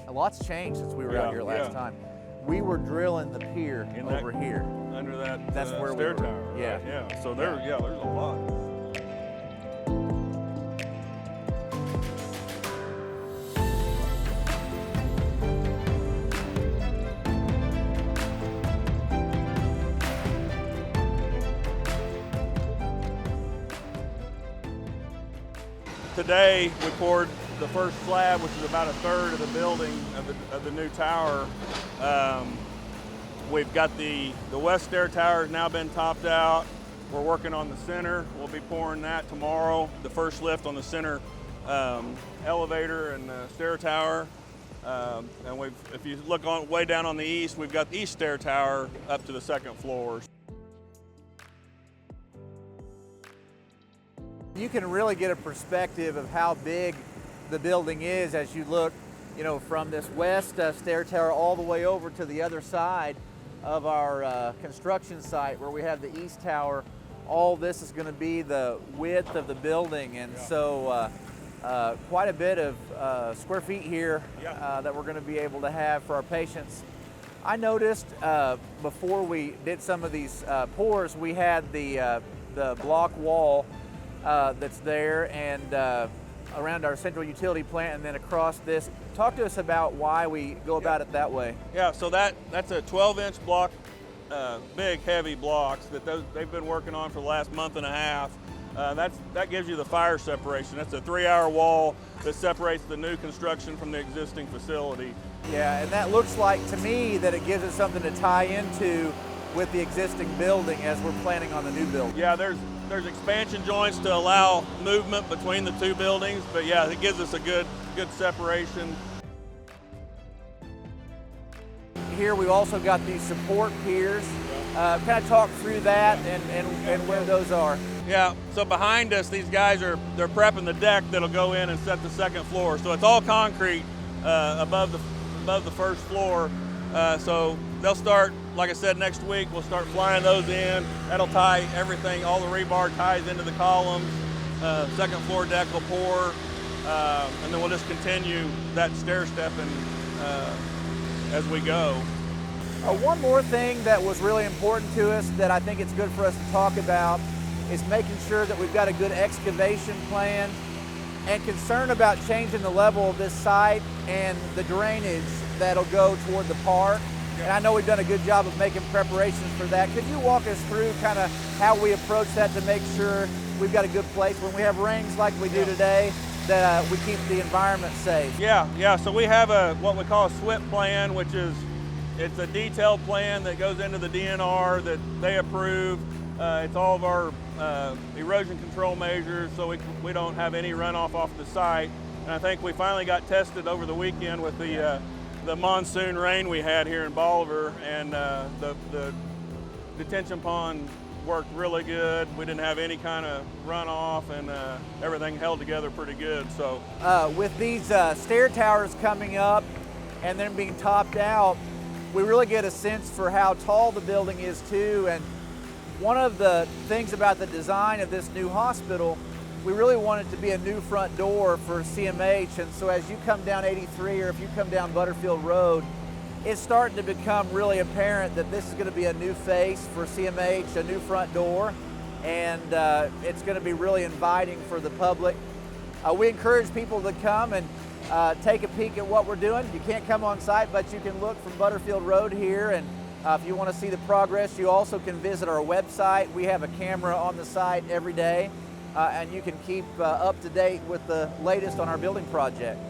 A lot's changed since we were out here last time. We were drilling the pier over here. Under that That's where stair we were. tower. Right? Yeah. So there's a lot. Today we poured the first slab, which is about a third of the building of the new tower. We've got the west stair tower has now been topped out. We're working on the center. We'll be pouring that tomorrow. The first lift on the center elevator and stair tower. And if you look way down on the east, we've got the east stair tower up to the second floor. You can really get a perspective of how big the building is as you look, from this west stair tower all the way over to the other side of our construction site where we have the east tower. All this is going to be the width of the building, and so quite a bit of square feet here that we're going to be able to have for our patients. I noticed before we did some of these pours, we had the block wall that's there and around our central utility plant, and then across this. Talk to us about why we go about it that way. Yeah, so that's a 12-inch block, big, heavy blocks that they've been working on for the last month and a half. That gives you the fire separation. That's a 3-hour wall that separates the new construction from the existing facility. Yeah, and that looks like to me that it gives us something to tie into with the existing building as we're planning on the new building. Yeah, there's expansion joints to allow movement between the two buildings, but yeah, it gives us a good separation. Here we've also got these support piers. Kind of talk through that and where those are. Yeah, so behind us, these guys they're prepping the deck that'll go in and set the second floor. So it's all concrete above the first floor. So they'll start, like I said, next week we'll start flying those in. That'll tie everything, all the rebar ties into the columns. Second floor deck will pour, and then we'll just continue that stair stepping as we go. One more thing that was really important to us that I think it's good for us to talk about is making sure that we've got a good excavation plan and concern about changing the level of this site and the drainage that'll go toward the park. And I know we've done a good job of making preparations for that. Could you walk us through kind of how we approach that to make sure we've got a good place when we have rains like we do today, that we keep the environment safe? Yeah. So we have what we call a SWIP plan, which is it's a detailed plan that goes into the DNR that they approve. It's all of our erosion control measures, so we don't have any runoff off the site. And I think we finally got tested over the weekend with the monsoon rain we had here in Bolivar, and the detention pond worked really good. We didn't have any kind of runoff, and everything held together pretty good. So with these stair towers coming up and then being topped out, we really get a sense for how tall the building is too. And one of the things about the design of this new hospital, we really want it to be a new front door for CMH. And so as you come down 83 or if you come down Butterfield Road, it's starting to become really apparent that this is going to be a new face for CMH, a new front door, and it's going to be really inviting for the public. We encourage people to come and take a peek at what we're doing. You can't come on site, but you can look from Butterfield Road here, and if you want to see the progress, you also can visit our website. We have a camera on the site every day, and you can keep up to date with the latest on our building project.